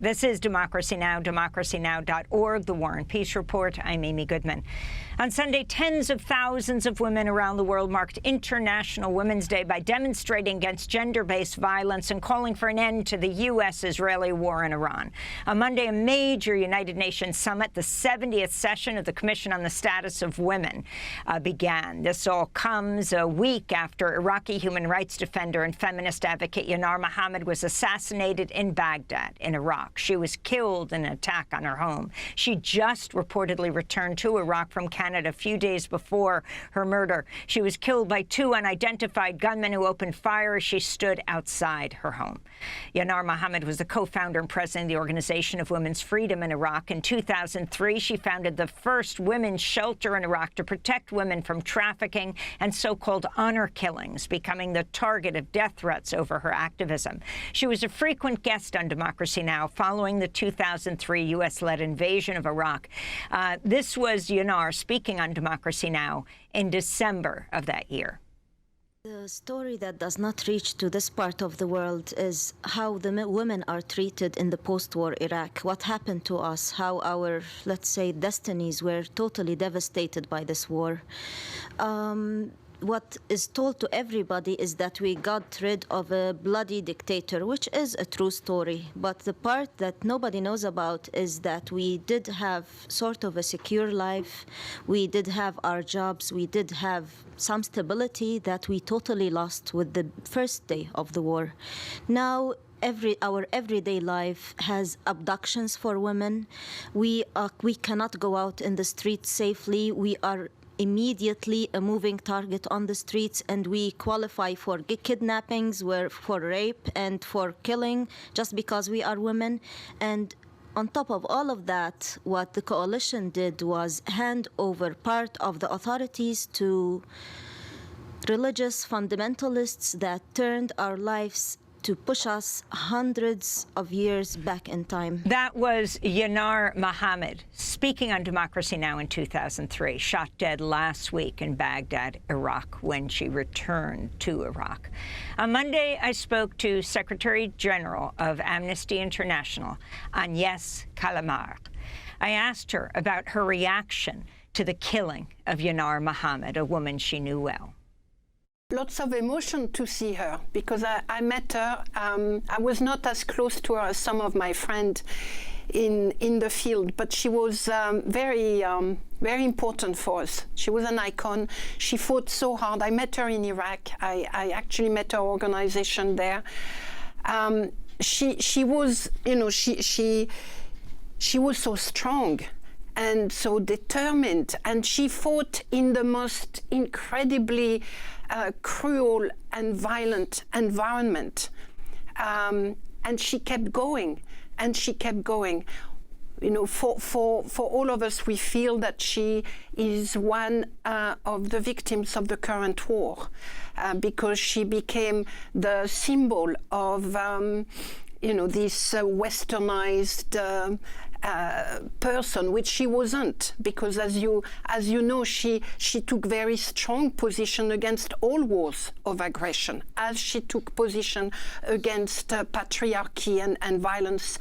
This is Democracy Now!, democracynow.org, The War and Peace Report. I'm Amy Goodman. On Sunday, tens of thousands of women around the world marked International Women's Day by demonstrating against gender-based violence and calling for an end to the U.S.-Israeli war in Iran. On Monday, a major United Nations summit, the 70th session of the Commission on the Status of Women, began. This all comes a week after Iraqi human rights defender and feminist advocate Yanar Mohammed was assassinated in Baghdad, in Iraq. She was killed in an attack on her home. She just reportedly returned to Iraq from Canada a few days before her murder. She was killed by two unidentified gunmen who opened fire as she stood outside her home. Yanar Mohammed was the co-founder and president of the Organization of Women's Freedom in Iraq. In 2003, she founded the first women's shelter in Iraq to protect women from trafficking and so-called honor killings, becoming the target of death threats over her activism. She was a frequent guest on Democracy Now! Following the 2003 U.S.-led invasion of Iraq. This was Yanar speaking on Democracy Now! In December of that year. The story that does not reach to this part of the world is how the women are treated in the post-war Iraq. What happened to us, how our, let's say, destinies were totally devastated by this war. What is told to everybody is that we got rid of a bloody dictator, which is a true story. But the part that nobody knows about is that we did have sort of a secure life. We did have our jobs. We did have some stability that we totally lost with the first day of the war. Now, our everyday life has abductions for women. We cannot go out in the streets safely. We are immediately a moving target on the streets, and we qualify for kidnappings, for rape, and for killing just because we are women. And on top of all of that, what the coalition did was hand over part of the authorities to religious fundamentalists that turned our lives to push us hundreds of years back in time. That was Yanar Mohammed speaking on Democracy Now! In 2003, shot dead last week in Baghdad, Iraq, when she returned to Iraq. On Monday, I spoke to Secretary General of Amnesty International, Agnès Callamard. I asked her about her reaction to the killing of Yanar Mohammed, a woman she knew well. Lots of emotion to see her, because I met her. I was not as close to her as some of my friends in the field, but she was very important for us. She was an icon. She fought so hard. I met her in Iraq. I actually met her organization there. She was, you know, she was so strong and so determined, and she fought in the most incredibly cruel and violent environment, and she kept going, and she kept going. You know, for all of us, we feel that she is one of the victims of the current war, because she became the symbol of you know, this westernized person, which she wasn't, because as you know, she took very strong position against all wars of aggression, as she took position against patriarchy and violence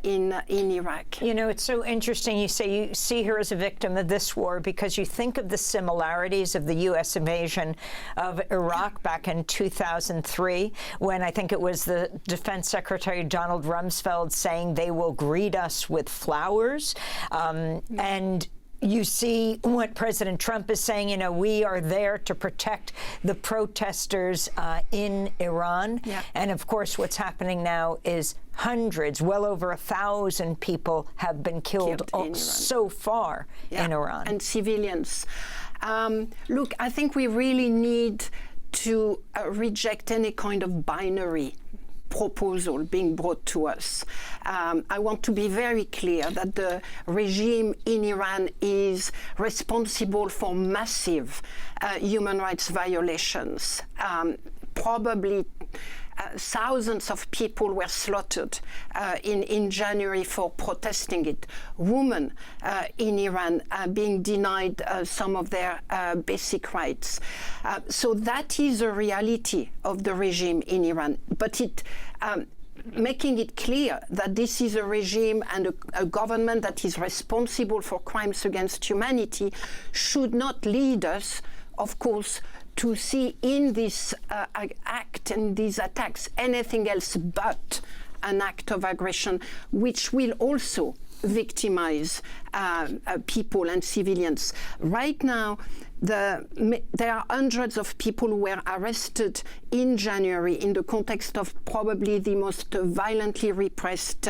in Iraq. You know, it's so interesting you say you see her as a victim of this war, because you think of the similarities of the U.S. invasion of Iraq back in 2003, when I think it was the Defense Secretary Donald Rumsfeld saying they will greet us with flowers, and you see what President Trump is saying, you know, we are there to protect the protesters in Iran. Yeah. And of course, what's happening now is hundreds, well over 1,000 people have been killed so far in Iran. And civilians. Look, I think we really need to reject any kind of binary proposal being brought to us. I want to be very clear that the regime in Iran is responsible for massive human rights violations. Probably thousands of people were slaughtered in January for protesting it. Women in Iran being denied some of their basic rights. So that is a reality of the regime in Iran. But it making it clear that this is a regime and a government that is responsible for crimes against humanity should not lead us, of course, to see in this act and these attacks anything else but an act of aggression, which will also victimize people and civilians. Right now, there are hundreds of people who were arrested in January in the context of probably the most violently repressed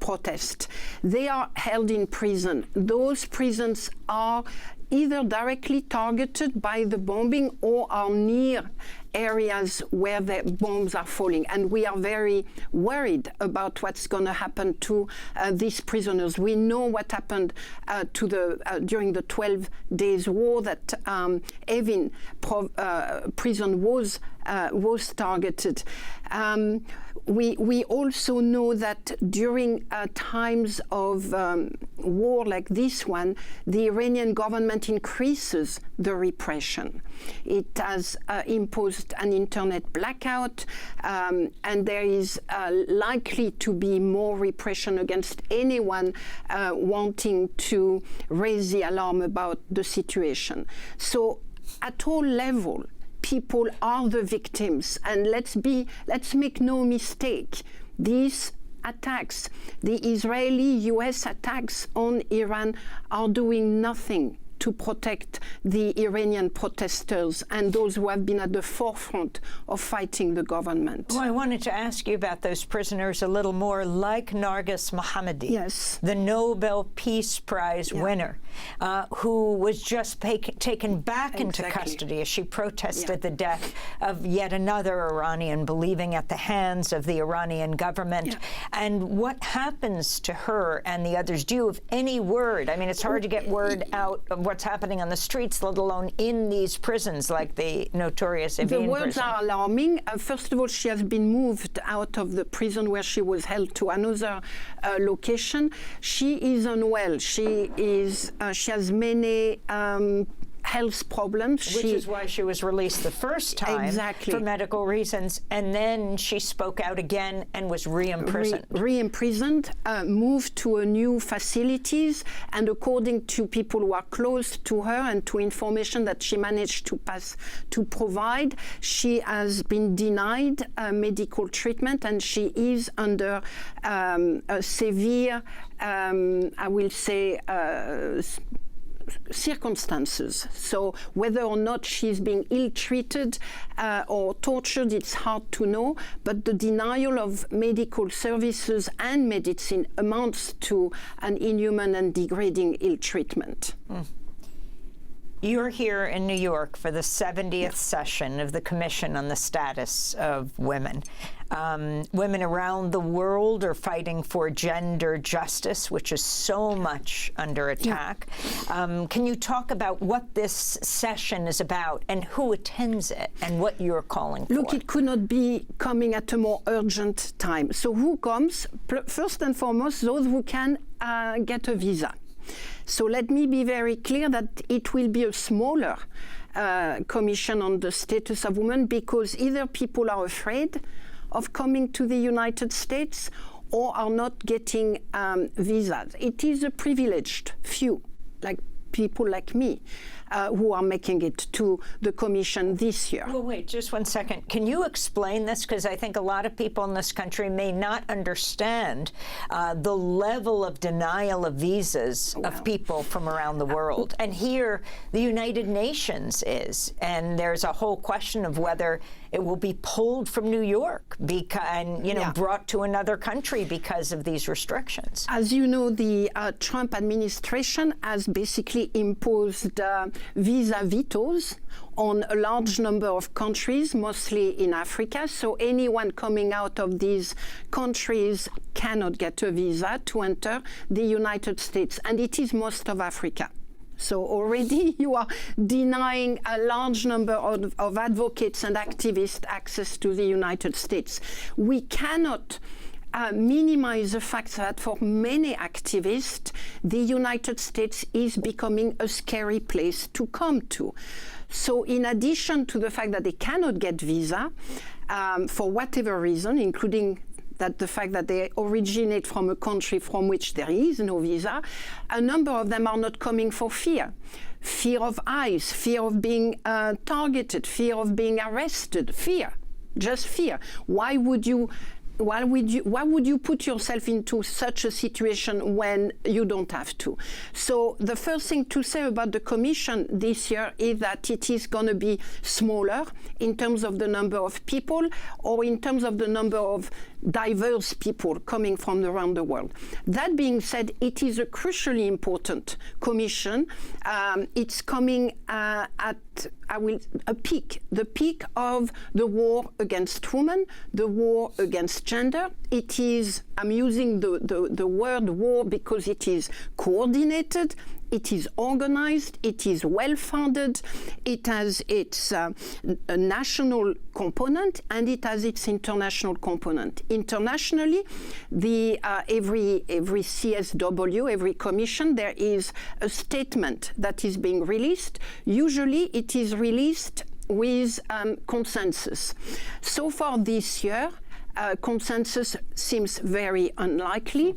protest. They are held in prison. Those prisons are either directly targeted by the bombing or are near areas where the bombs are falling. And we are very worried about what's going to happen to these prisoners. We know what happened during the 12 days war that Evin prison was targeted. We also know that during times of war like this one, the Iranian government increases the repression. It has imposed an internet blackout, and there is likely to be more repression against anyone wanting to raise the alarm about the situation. So at all levels, people are the victims, and let's make no mistake, these attacks, the Israeli-US attacks on Iran are doing nothing to protect the Iranian protesters and those who have been at the forefront of fighting the government. Well, I wanted to ask you about those prisoners a little more, like Agnès Mohammed, yes, the Nobel Peace Prize winner, who was just taken back into custody as she protested the death of yet another Iranian, believing at the hands of the Iranian government. And what happens to her and the others? Do you have any word? I mean, it's hard to get word out of what's happening on the streets, let alone in these prisons like the notorious Evin prison. The words are alarming. First of all, she has been moved out of the prison where she was held to another location. She is unwell. She has many health problems. Which is why she was released the first time for medical reasons, and then she spoke out again and was re-imprisoned. Re-imprisoned, moved to a new facilities, and according to people who are close to her and to information that she managed to provide, she has been denied medical treatment, and she is under a severe, I will say, circumstances. So whether or not she's being ill-treated or tortured, it's hard to know, but the denial of medical services and medicine amounts to an inhuman and degrading ill-treatment. You're here in New York for the 70th session of the Commission on the Status of Women. Women around the world are fighting for gender justice, which is so much under attack. Can you talk about what this session is about and who attends it and what you're calling for? Look, it could not be coming at a more urgent time. So who comes? First and foremost, those who can get a visa. So let me be very clear that it will be a smaller commission on the status of women, because either people are afraid of coming to the United States or are not getting visas. It is a privileged few, like people like me, who are making it to the Commission this year. Well, wait, just one second. Can you explain this? Because I think a lot of people in this country may not understand the level of denial of visas of people from around the world. And here, the United Nations is. And there's a whole question of whether it will be pulled from New York and brought to another country because of these restrictions. As you know, the Trump administration has basically imposed visa vetoes on a large number of countries, mostly in Africa. So anyone coming out of these countries cannot get a visa to enter the United States, and it is most of Africa. So already you are denying a large number of advocates and activists access to the United States. We cannot minimize the fact that for many activists, the United States is becoming a scary place to come to. So in addition to the fact that they cannot get visa, for whatever reason, including that the fact that they originate from a country from which there is no visa, a number of them are not coming for fear. Fear of ICE, fear of being targeted, fear of being arrested, fear, just fear. Why would you put yourself into such a situation when you don't have to? So the first thing to say about the Commission this year is that it is going to be smaller in terms of the number of people or in terms of the number of diverse people coming from around the world. That being said, it is a crucially important commission. It's coming at a peak, the peak of the war against women, the war against gender. It is, I'm using the word war because it is coordinated, it is organized, it is well-funded, it has its national component, and it has its international component. Internationally, every CSW, every commission, there is a statement that is being released. Usually, it is released with consensus. So far this year, consensus seems very unlikely.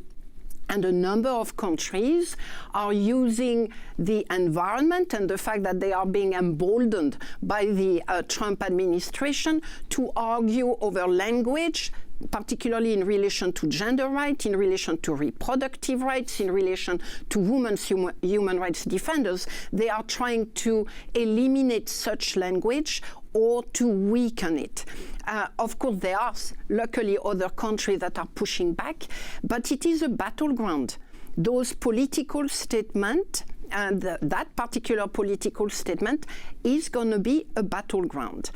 And a number of countries are using the environment and the fact that they are being emboldened by the Trump administration to argue over language, particularly in relation to gender rights, in relation to reproductive rights, in relation to women's human rights defenders. They are trying to eliminate such language or to weaken it. Of course, there are luckily other countries that are pushing back, but it is a battleground. Those political statements, and that particular political statement is going to be a battleground.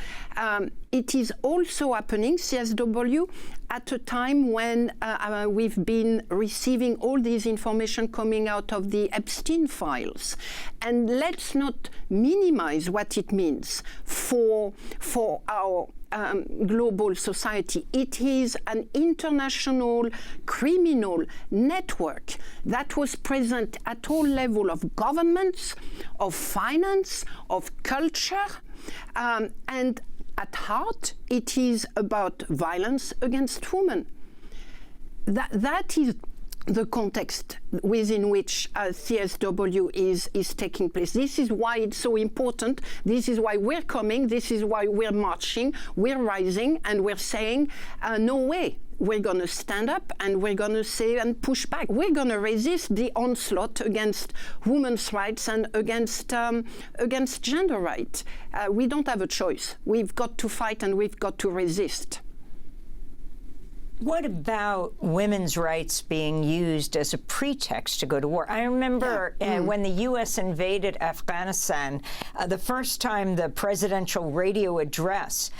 It is also happening, CSW, at a time when we've been receiving all this information coming out of the Epstein files. And let's not minimize what it means for our global society. It is an international criminal network that was present at all levels of governments, of finance, of culture, and at heart, it is about violence against women. That is the context within which CSW is taking place. This is why it's so important. This is why we're coming. This is why we're marching. We're rising, and we're saying, no way. We're going to stand up and we're going to say and push back. We're going to resist the onslaught against women's rights and against gender rights. We don't have a choice. We've got to fight and we've got to resist. What about women's rights being used as a pretext to go to war? I remember when the U.S. invaded Afghanistan, the first time the presidential radio address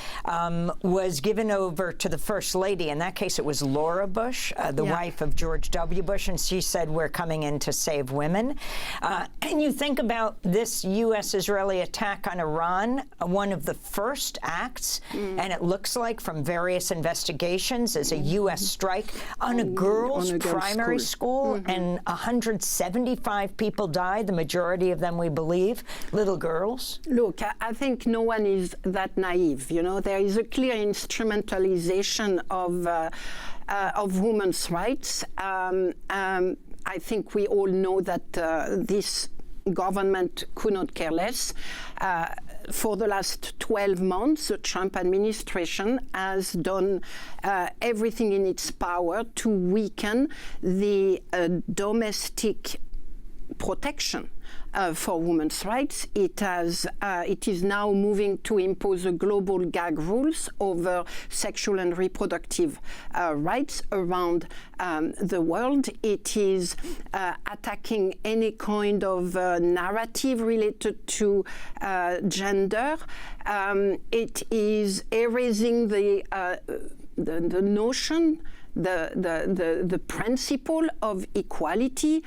was given over to the First Lady. In that case, it was Laura Bush, the wife of George W. Bush, and she said, "We're coming in to save women." And you think about this U.S.-Israeli attack on Iran, one of the first acts, and it looks like from various investigations is a U.S. strike on a girls' primary school, and 175 people died, the majority of them, we believe, little girls. Look, I think no one is that naive. You know, there is a clear instrumentalization of women's rights. I think we all know that this government could not care less. For the last 12 months, the Trump administration has done everything in its power to weaken the domestic protection for women's rights. It is now moving to impose a global gag rules over sexual and reproductive rights around the world. It is attacking any kind of narrative related to gender. It is erasing the notion, the principle of equality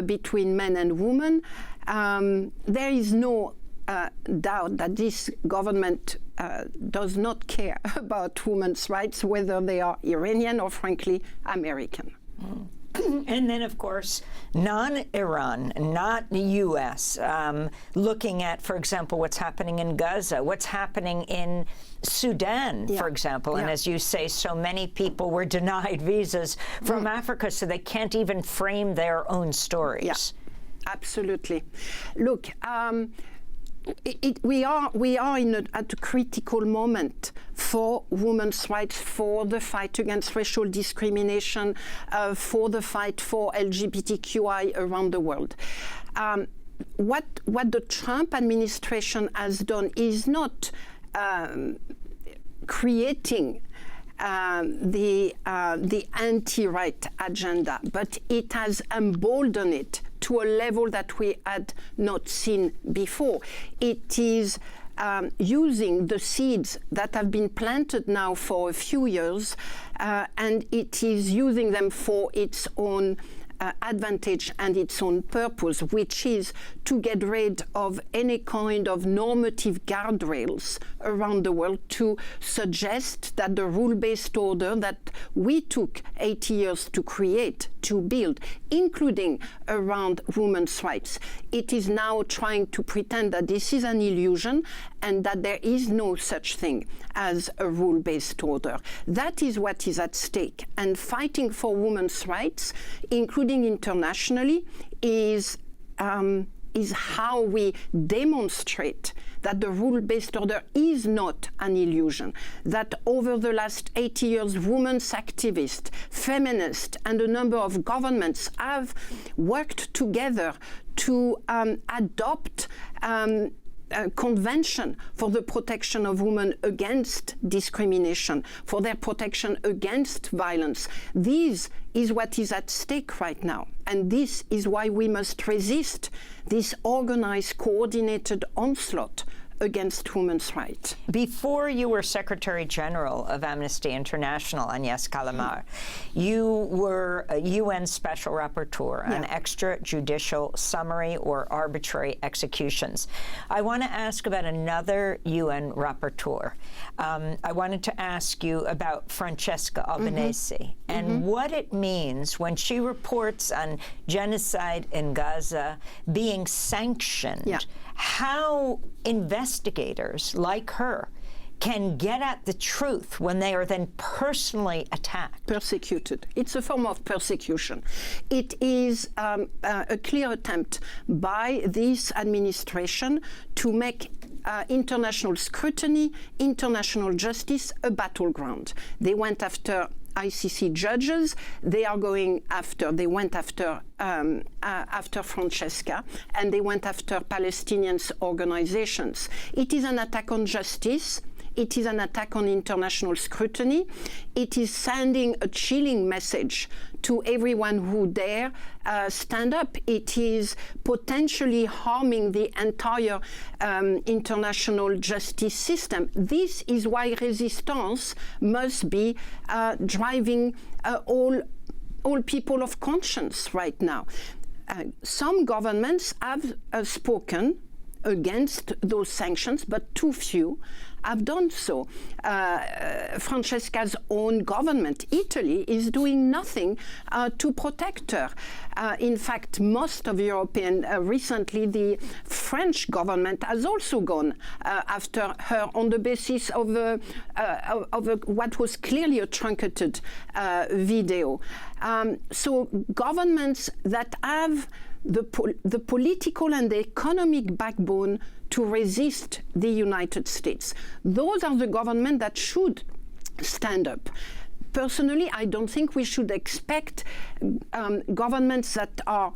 between men and women. There is no doubt that this government does not care about women's rights, whether they are Iranian or, frankly, American. And then, of course, non-Iran, not the U.S., looking at, for example, what's happening in Gaza, what's happening in Sudan, for example. And as you say, so many people were denied visas from Africa, so they can't even frame their own stories. Yeah, absolutely. Look, we are at a critical moment for women's rights, for the fight against racial discrimination, for the fight for LGBTQI around the world. What the Trump administration has done is not creating the anti-right agenda, but it has emboldened it to a level that we had not seen before. It is using the seeds that have been planted now for a few years, and it is using them for its own advantage and its own purpose, which is to get rid of any kind of normative guardrails around the world, to suggest that the rule-based order that we took 80 years to create, to build, including around women's rights, it is now trying to pretend that this is an illusion and that there is no such thing as a rule-based order. That is what is at stake. And fighting for women's rights, including internationally, is how we demonstrate that the rule-based order is not an illusion, that over the last 80 years, women's activists, feminists, and a number of governments have worked together to adopt a convention for the protection of women against discrimination, for their protection against violence. This is what is at stake right now. And this is why we must resist this organized, coordinated onslaught against women's rights. Before you were Secretary General of Amnesty International, Agnès Callamard, you were a UN Special Rapporteur on extrajudicial summary or arbitrary executions. I want to ask about another UN Rapporteur. I wanted to ask you about Francesca Albanese and what it means when she reports on genocide in Gaza being sanctioned. How investigators like her can get at the truth when they are then personally attacked. Persecuted. It's a form of persecution. It is a clear attempt by this administration to make international scrutiny, international justice a battleground. They went after ICC judges. They went after Francesca, and they went after Palestinian organizations. It is an attack on justice. It is an attack on international scrutiny. It is sending a chilling message to everyone who dare stand up. It is potentially harming the entire international justice system. This is why resistance must be driving all people of conscience right now. Some governments have spoken against those sanctions, but too few have done so. Francesca's own government, Italy, is doing nothing to protect her. In fact, most of European, recently the French government has also gone after her on the basis of what was clearly a truncated video. So governments that have the political and the economic backbone to resist the United States, those are the governments that should stand up. Personally, I don't think we should expect governments that are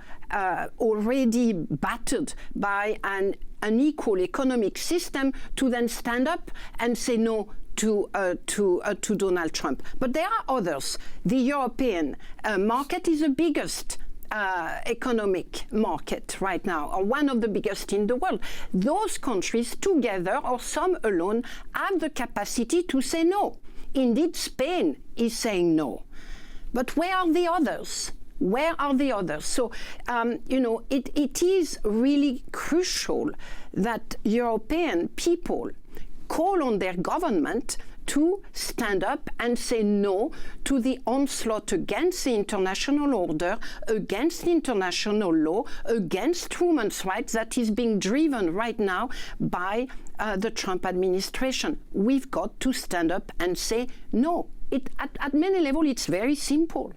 already battered by an unequal economic system to then stand up and say no to Donald Trump. But there are others. The European market is the biggest economic market right now, or one of the biggest in the world. Those countries together, or some alone, have the capacity to say no. Indeed, Spain is saying no. But where are the others? Where are the others? So, it is really crucial that European people call on their government to stand up and say no to the onslaught against the international order, against international law, against women's rights that is being driven right now by the Trump administration. We've got to stand up and say no. At many levels, it's very simple.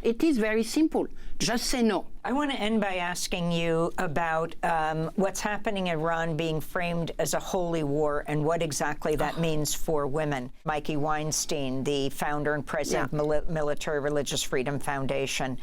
It is very simple. Just say no. I want to end by asking you about what's happening in Iran being framed as a holy war and what exactly that means for women. Mikey Weinstein, the founder and president of Military Religious Freedom Foundation,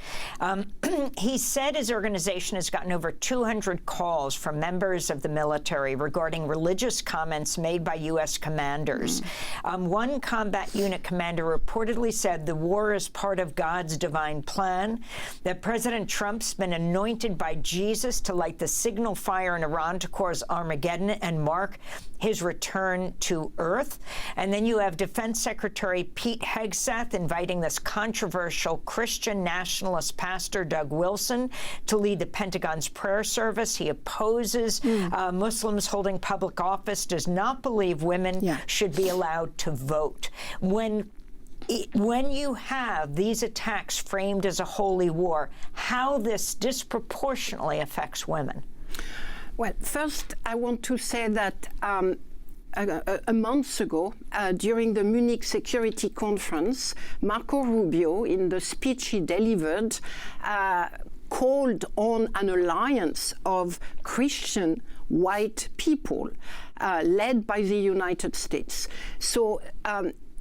he said his organization has gotten over 200 calls from members of the military regarding religious comments made by U.S. commanders. One combat unit commander reportedly said the war is part of God's divine plan, that President Trump's been anointed by Jesus to light the signal fire in Iran to cause Armageddon and mark his return to Earth. And then you have Defense Secretary Pete Hegseth inviting this controversial Christian nationalist pastor, Doug Wilson, to lead the Pentagon's prayer service. He opposes Muslims holding public office, does not believe women should be allowed to vote. When you have these attacks framed as a holy war, how this disproportionately affects women? Well, first, I want to say that a month ago, during the Munich Security Conference, Marco Rubio, in the speech he delivered, called on an alliance of Christian white people led by the United States. So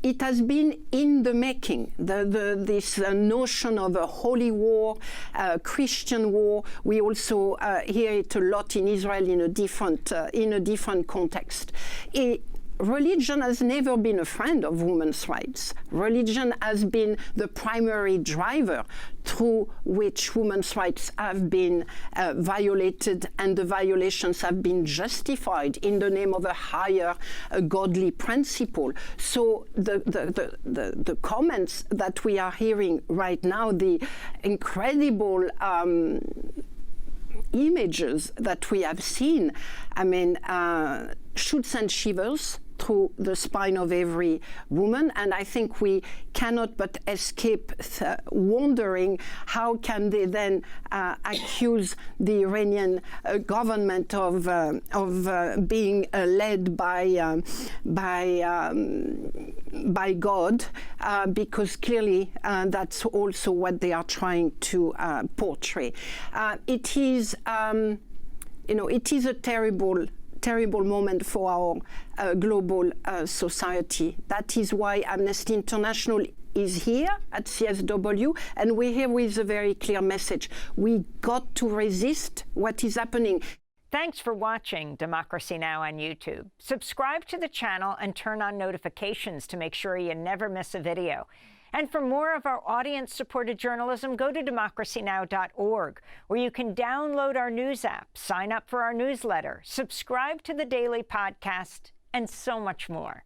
it has been in the making, this notion of a holy war, Christian war. We also hear it a lot in Israel in a different context. Religion has never been a friend of women's rights. Religion has been the primary driver through which women's rights have been violated, and the violations have been justified in the name of a higher godly principle. So the comments that we are hearing right now, the incredible images that we have seen, I mean, should send shivers through the spine of every woman, and I think we cannot but escape wondering how can they then accuse the Iranian government of being led by God, because clearly that's also what they are trying to portray. It is, it is a terrible moment for our global society. That is why Amnesty International is here at CSW, and we're here with a very clear message. We got to resist what is happening. Thanks for watching Democracy Now! On YouTube. Subscribe to the channel and turn on notifications to make sure you never miss a video. And for more of our audience-supported journalism, go to democracynow.org, where you can download our news app, sign up for our newsletter, subscribe to the daily podcast, and so much more.